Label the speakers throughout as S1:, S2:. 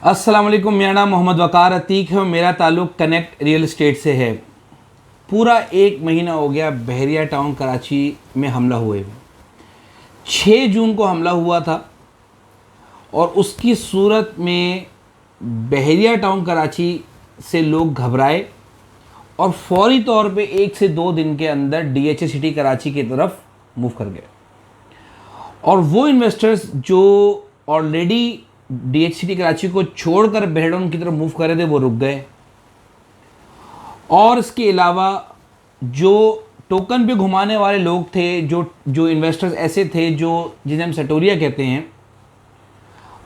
S1: अस्सलाम वालेकुम। मेरा नाम मोहम्मद वकार अतीक है और मेरा ताल्लुक़ कनेक्ट रियल एस्टेट से है। पूरा एक महीना हो गया बहरिया टाउन कराची में हमला हुए। 6 जून को हमला हुआ था और उसकी सूरत में बहरिया टाउन कराची से लोग घबराए और फौरी तौर पे 1 से 2 दिन के अंदर डीएचए सिटी कराची की तरफ मूव कर गए। और वो इन्वेस्टर्स जो ऑलरेडी डीएच सिटी कराची को छोड़कर बहरडाउन की तरफ मूव कर रहे थे वो रुक गए। और इसके अलावा जो टोकन पे घुमाने वाले लोग थे, जो इन्वेस्टर्स ऐसे थे जो जिन्हें हम सटोरिया कहते हैं,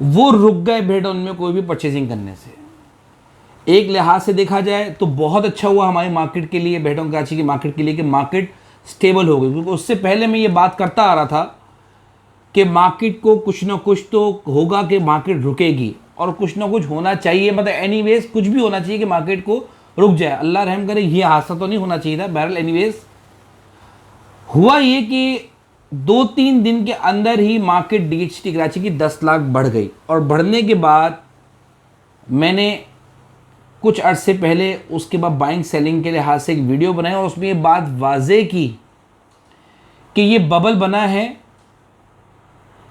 S1: वो रुक गए बहरडाउन में कोई भी परचेजिंग करने से। एक लिहाज से देखा जाए तो बहुत अच्छा हुआ हमारी मार्केट के लिए, बहरडाउन कराची की मार्केट के लिए, कि मार्केट स्टेबल हो गई। क्योंकि उससे पहले मैं ये बात करता आ रहा था कि मार्केट को कुछ ना कुछ तो होगा, कि मार्केट रुकेगी और कुछ ना कुछ होना चाहिए। मतलब एनीवेज कुछ भी होना चाहिए कि मार्केट को रुक जाए। अल्लाह रहम करे, ये हादसा तो नहीं होना चाहिए था। बहरहाल एनीवेज हुआ ये कि 2-3 दिन के अंदर ही मार्केट डीएचटी कराची की 10 लाख बढ़ गई। और बढ़ने के बाद मैंने कुछ अर्से पहले उसके बाद बाइंग सेलिंग के लिहाज से एक वीडियो बनाई और उसमें ये बात वाज़ेह की कि ये बबल बना है,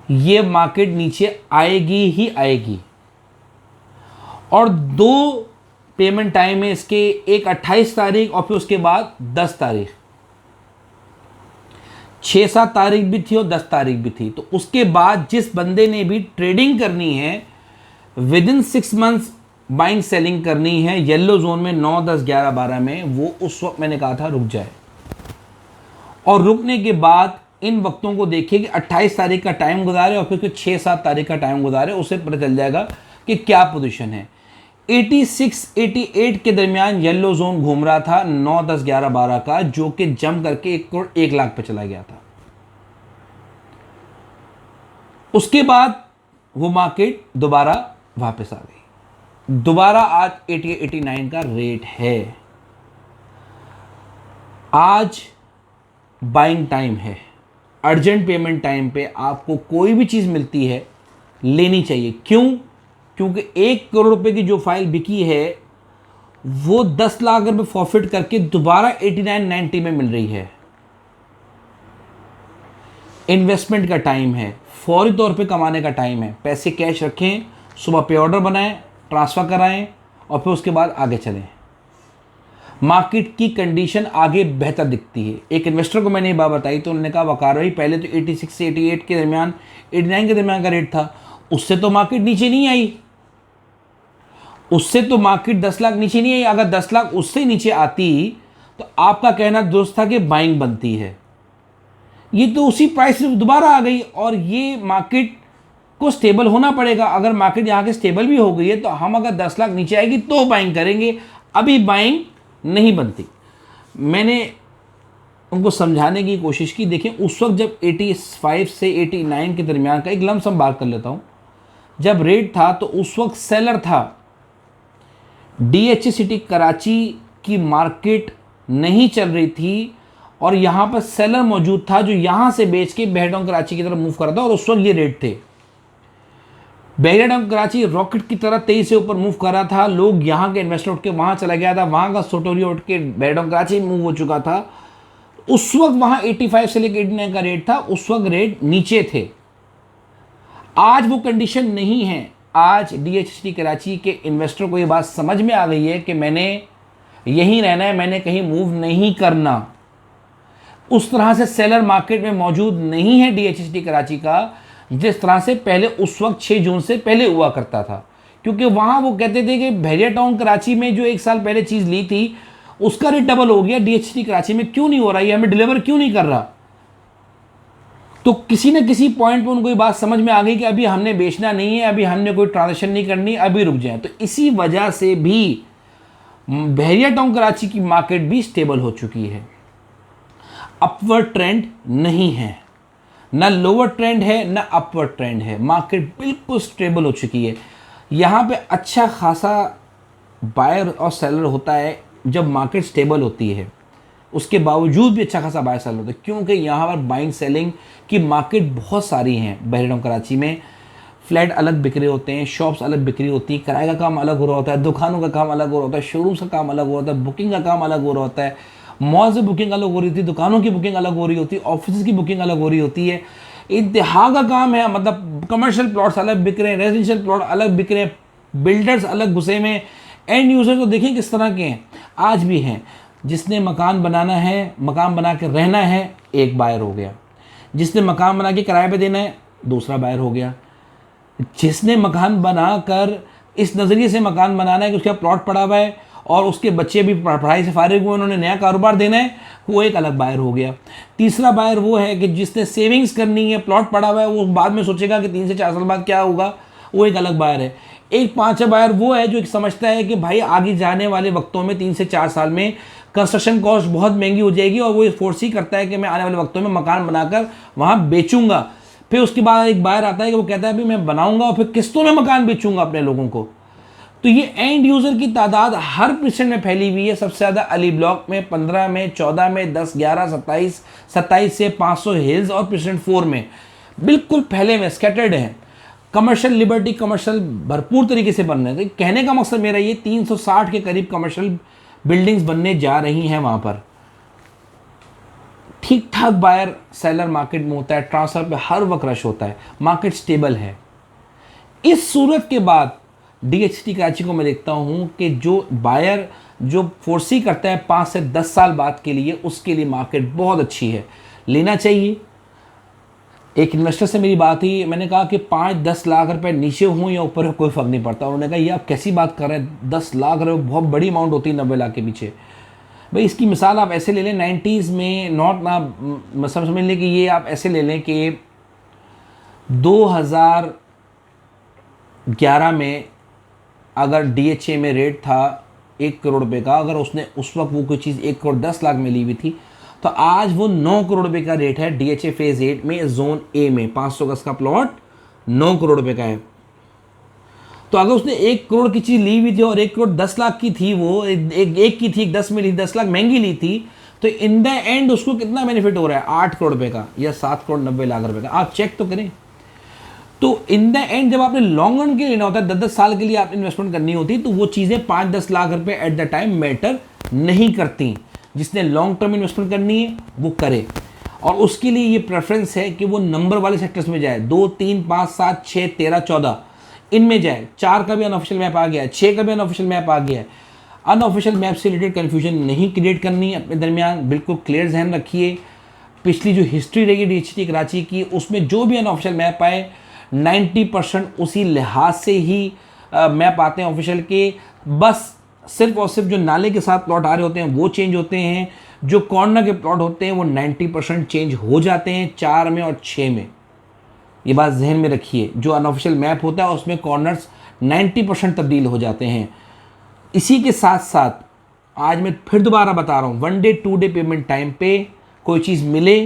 S1: ये मार्केट नीचे आएगी ही आएगी। और 2 पेमेंट टाइम है इसके, एक 28 तारीख और फिर उसके बाद 10 तारीख। 6-7 तारीख भी थी और 10 तारीख भी थी। तो उसके बाद जिस बंदे ने भी ट्रेडिंग करनी है, with in 6 months buying selling करनी है येलो जोन में 9, 10, 11, 12 में, वो उस वक्त मैंने कहा था रुक जाए। और रुकने के बाद इन वक्तों को देखिए कि 28 तारीख का टाइम गुजारे और फिर 6-7 तारीख का टाइम गुजारे, उससे पता चल जाएगा कि क्या पोजीशन है। 86-88 के दरमियान येलो जोन घूम रहा था 9, 10, 11, 12 का, जो कि जम करके 1 करोड़ 1 लाख पे चला गया था। उसके बाद वो मार्केट दोबारा वापस आ गई। दोबारा आज 88-89 का रेट है। आज बाइंग टाइम है, अर्जेंट पेमेंट टाइम पे आपको कोई भी चीज़ मिलती है लेनी चाहिए। क्यों? क्योंकि 1 करोड़ रुपए की जो फाइल बिकी है वो 10 लाख रुपए प्रॉफिट करके दोबारा 89-90 में मिल रही है। इन्वेस्टमेंट का टाइम है, फौरी तौर पे कमाने का टाइम है। पैसे कैश रखें, सुबह पे ऑर्डर बनाएं, ट्रांसफ़र कराएं और फिर उसके बाद आगे चलें। मार्केट की कंडीशन आगे बेहतर दिखती है। एक इन्वेस्टर को मैंने ये बात बताई तो उन्होंने कहा वकार भाई पहले तो 86 से 88 के दरमियान, 89 के दरमियान का रेट था, उससे तो मार्केट नीचे नहीं आई, उससे तो मार्केट 10 लाख नीचे नहीं आई। अगर 10 लाख उससे नीचे आती तो आपका कहना दुरुस्त था कि बाइंग बनती है। ये तो उसी प्राइस से दोबारा आ गई और ये मार्केट को स्टेबल होना पड़ेगा। अगर मार्केट यहाँ के स्टेबल भी हो गई है तो हम अगर 10 लाख नीचे आएगी तो बाइंग करेंगे, अभी बाइंग नहीं बनती। मैंने उनको समझाने की कोशिश की। देखिए उस वक्त जब 85 से 89 के दरमियान का एक लमसम बात कर लेता हूँ, जब रेट था तो उस वक्त सेलर था। डीएचए सिटी कराची की मार्केट नहीं चल रही थी और यहाँ पर सेलर मौजूद था जो यहाँ से बेच के बहरडाउन कराची की तरफ मूव कर रहा था। और उस वक्त ये रेट थे। बहरडाउन कराची रॉकेट की तरह तेजी से ऊपर मूव कर रहा था। लोग यहाँ के इन्वेस्टर उठ के वहाँ चला गया था, वहाँ का सोटोरिया उठ के बहरडाउन कराची मूव हो चुका था। उस वक्त वहाँ 85 से लेकर 89 का रेट था, उस वक्त रेट नीचे थे। आज वो कंडीशन नहीं है। आज डीएचटी कराची के इन्वेस्टर को ये बात समझ में आ गई है कि मैंने यहीं रहना है, मैंने कहीं मूव नहीं करना। उस तरह से सेलर मार्केट में मौजूद नहीं है डीएचटी कराची का जिस तरह से पहले उस वक्त 6 जून से पहले हुआ करता था। क्योंकि वहाँ वो कहते थे कि बहरिया टाउन कराची में जो 1 साल पहले चीज़ ली थी उसका रेट डबल हो गया, डीएचटी कराची में क्यों नहीं हो रहा, ये हमें डिलीवर क्यों नहीं कर रहा। तो किसी न किसी पॉइंट पर उनको ये बात समझ में आ गई कि अभी हमने बेचना नहीं है, अभी हमने कोई ट्रांजेक्शन नहीं करनी, अभी रुक जाए। तो इसी वजह से भी बहरिया टाउन कराची की मार्केट भी स्टेबल हो चुकी है। अपवर्ड ट्रेंड नहीं है, ना लोअर ट्रेंड है ना अपवर्ड ट्रेंड है। मार्केट बिल्कुल स्टेबल हो चुकी है। यहाँ पे अच्छा खासा बायर और सेलर होता है जब मार्केट स्टेबल होती है। उसके बावजूद भी अच्छा खासा बायर सेलर होता है क्योंकि यहाँ पर बाइंग सेलिंग की मार्केट बहुत सारी हैं बहरडाउन कराची में। फ्लैट अलग बिक रहे होते हैं, शॉप्स अलग बिक्री होती है, किराए का काम अलग हो रहा होता है, दुकानों का काम अलग हो रहा होता है, शोरूम्स का काम अलग हो रहा होता है, बुकिंग का काम अलग हो रहा होता है, मॉल से बुकिंग अलग हो रही थी, दुकानों की बुकिंग अलग हो रही होती है, ऑफिस की बुकिंग अलग हो रही होती है। इंतहा का काम है, मतलब कमर्शियल प्लॉट्स अलग बिक रहे हैं, रेजिडेंशियल प्लॉट अलग बिक रहे हैं, बिल्डर्स अलग घुसे में, एंड यूजर तो देखें किस तरह के हैं, आज भी हैं। जिसने मकान बनाना है, मकान बना के रहना है, एक बायर हो गया। जिसने मकान बना के किराए पे देना है, दूसरा बायर हो गया। जिसने मकान बनाकर इस नज़रिए से मकान बनाना है कि उसका प्लॉट पड़ा हुआ है और उसके बच्चे भी पढ़ाई से फारिग हुए, उन्होंने नया कारोबार देना है, वो एक अलग बायर हो गया। तीसरा बायर वो है कि जिसने सेविंग्स करनी है, प्लॉट पड़ा हुआ है, वो बाद में सोचेगा कि 3 से 4 साल बाद क्या होगा, वो एक अलग बायर है। एक पांचवा बायर वो है जो एक समझता है कि भाई आगे जाने वाले वक्तों में 3 से 4 साल में कंस्ट्रक्शन कॉस्ट बहुत महंगी हो जाएगी और वो फोर्स ही करता है कि मैं आने वाले वक्तों में मकान बनाकर वहाँ बेचूंगा। फिर उसके बाद एक बायर आता है कि वो कहता है भाई मैं बनाऊंगा और फिर किस्तों में मकान बेचूंगा अपने लोगों को। तो ये एंड यूज़र की तादाद हर परसेंट में फैली हुई है। सबसे ज़्यादा अली ब्लॉक में, 15 में, 14 में, 10, 11, 27 से 500 हिल्स और परसेंट 4 में बिल्कुल फैले में स्कैटर्ड हैं। कमर्शियल लिबर्टी, कमर्शियल भरपूर तरीके से बन रहे हैं। कहने का मकसद मेरा ये 360 के करीब कमर्शियल बिल्डिंग्स बनने जा रही हैं वहाँ पर। ठीक ठाक बायर सेलर मार्केट में होता है, ट्रांसफर पे हर वक्त रश होता है, मार्केट स्टेबल है। इस सूरत के बाद DHT कराची को मैं देखता हूँ कि जो बायर जो फोर्सी करता है 5 से 10 साल बाद के लिए, उसके लिए मार्केट बहुत अच्छी है, लेना चाहिए। एक इन्वेस्टर से मेरी बात हुई, मैंने कहा कि 5-10 लाख रुपए नीचे हों या ऊपर हो कोई फ़र्क नहीं पड़ता। उन्होंने कहा ये आप कैसी बात कर रहे हैं, 10 लाख रुपये बहुत बड़ी अमाउंट होती है 90 लाख के पीछे। भाई इसकी मिसाल आप ऐसे ले लें, 90s में नॉट ना मतलब समझ लें कि ये आप ऐसे ले लें कि 2011 में अगर DHA में रेट था 1 करोड़ रुपये का, अगर उसने उस वक्त वो कोई चीज़ 1 करोड़ 10 लाख में ली हुई थी, तो आज वो 9 करोड़ रुपये का रेट है। DHA फेज़ 8 में जोन A में 500 गज का प्लॉट 9 करोड़ रुपये का है। तो अगर उसने 1 करोड़ की चीज़ ली हुई थी और 1 करोड़ 10 लाख की थी, वो एक की थी, 10 में ली, 10 लाख महंगी ली थी, तो इन द एंड उसको कितना बेनिफिट हो रहा है, 8 करोड़ रुपये का या 7 करोड़ 90 लाख रुपये का। आप चेक तो करें। तो इन द एंड जब आपने लॉन्ग रन के लिए लेना होता है, 10-10 साल के लिए आप इन्वेस्टमेंट करनी होती है, तो वो चीज़ें 5-10 लाख रुपए एट द टाइम मैटर नहीं करती। जिसने लॉन्ग टर्म इन्वेस्टमेंट करनी है वो करे, और उसके लिए ये प्रेफरेंस है कि वो नंबर वाले सेक्टर्स में जाए, 2, 3, 5, 7, 6, 13, 14 इनमें जाए। 4 का भी अनऑफिशियल मैप आ गया है, 6 का भी अनऑफिशियल मैप आ गया है। अनऑफिशियल मैप से रिलेटेड कन्फ्यूजन नहीं क्रिएट करनी अपने दरमियान, बिल्कुल क्लियर जहन रखिए। पिछली जो हिस्ट्री रहेगी DHT कराची की, उसमें जो भी अनऑफिशियल मैप आए 90% उसी लिहाज से ही मैप आते हैं ऑफिशियल के। बस सिर्फ और सिर्फ जो नाले के साथ प्लॉट आ रहे होते हैं वो चेंज होते हैं, जो कॉर्नर के प्लॉट होते हैं वो 90% चेंज हो जाते हैं 4 में और 6 में। ये बात जहन में रखिए, जो अनऑफिशियल मैप होता है उसमें कॉर्नर्स 90% तब्दील हो जाते हैं। इसी के साथ साथ आज मैं फिर दोबारा बता रहा हूँ, 1 डे 2 डे पेमेंट टाइम पे कोई चीज़ मिले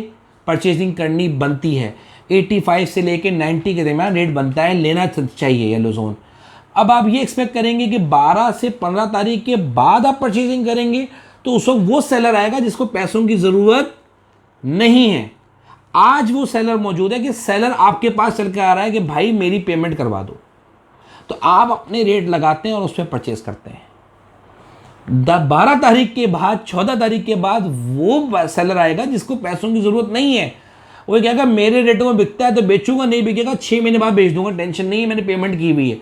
S1: परचेजिंग करनी बनती है। 85 से लेके 90 के दरमियान रेट बनता है, लेना चाहिए येलो जोन। अब आप ये एक्सपेक्ट करेंगे कि 12 से 15 तारीख के बाद आप परचेजिंग करेंगे, तो उस वक्त वो सेलर आएगा जिसको पैसों की ज़रूरत नहीं है। आज वो सेलर मौजूद है कि सेलर आपके पास चल के आ रहा है कि भाई मेरी पेमेंट करवा दो, तो आप अपने रेट लगाते हैं और उस पर परचेज करते हैं। 12 तारीख के बाद, 14 तारीख के बाद वो सेलर आएगा जिसको पैसों की ज़रूरत नहीं है। वो कहेगा मेरे रेटों में बिकता है तो बेचूंगा, नहीं बिकेगा 6 महीने बाद बेच दूंगा, टेंशन नहीं है, मैंने पेमेंट की हुई है।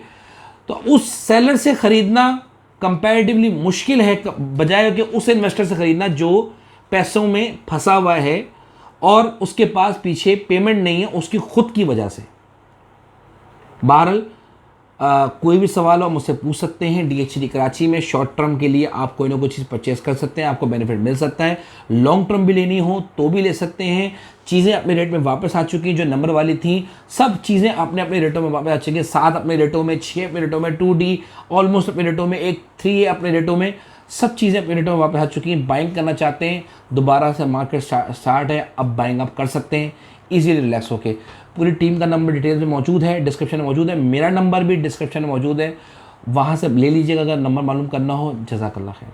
S1: तो उस सेलर से ख़रीदना कंपैरेटिवली मुश्किल है बजाय कि उस इन्वेस्टर से ख़रीदना जो पैसों में फंसा हुआ है और उसके पास पीछे पेमेंट नहीं है उसकी खुद की वजह से। बहरहाल कोई भी सवाल हो मुझसे पूछ सकते हैं। DHT कराची में शॉर्ट टर्म के लिए आप कोई ना कोई चीज़ परचेस कर सकते हैं, आपको बेनिफिट मिल सकता है। लॉन्ग टर्म भी लेनी हो तो भी ले सकते हैं। चीज़ें अपने रेट में वापस आ चुकी हैं, जो नंबर वाली थी सब चीज़ें अपने अपने रेटों में वापस आ चुकी हैं। 7 अपने रेटों में, 6 अपने रेटों में, 2D ऑलमोस्ट अपने रेटों में, 3A अपने रेटों में, सब चीज़ें अपने रेटों में वापस आ चुकी हैं। बाइंग करना चाहते हैं, दोबारा से मार्केट स्टार्ट है, अब बाइंग आप कर सकते हैं ईजिली रिलैक्स होके। पूरी टीम का नंबर डिटेल्स में मौजूद है, डिस्क्रिप्शन में मौजूद है, मेरा नंबर भी डिस्क्रिप्शन में मौजूद है, वहाँ से ले लीजिएगा अगर नंबर मालूम करना हो। जज़ाकल्लाह खैर।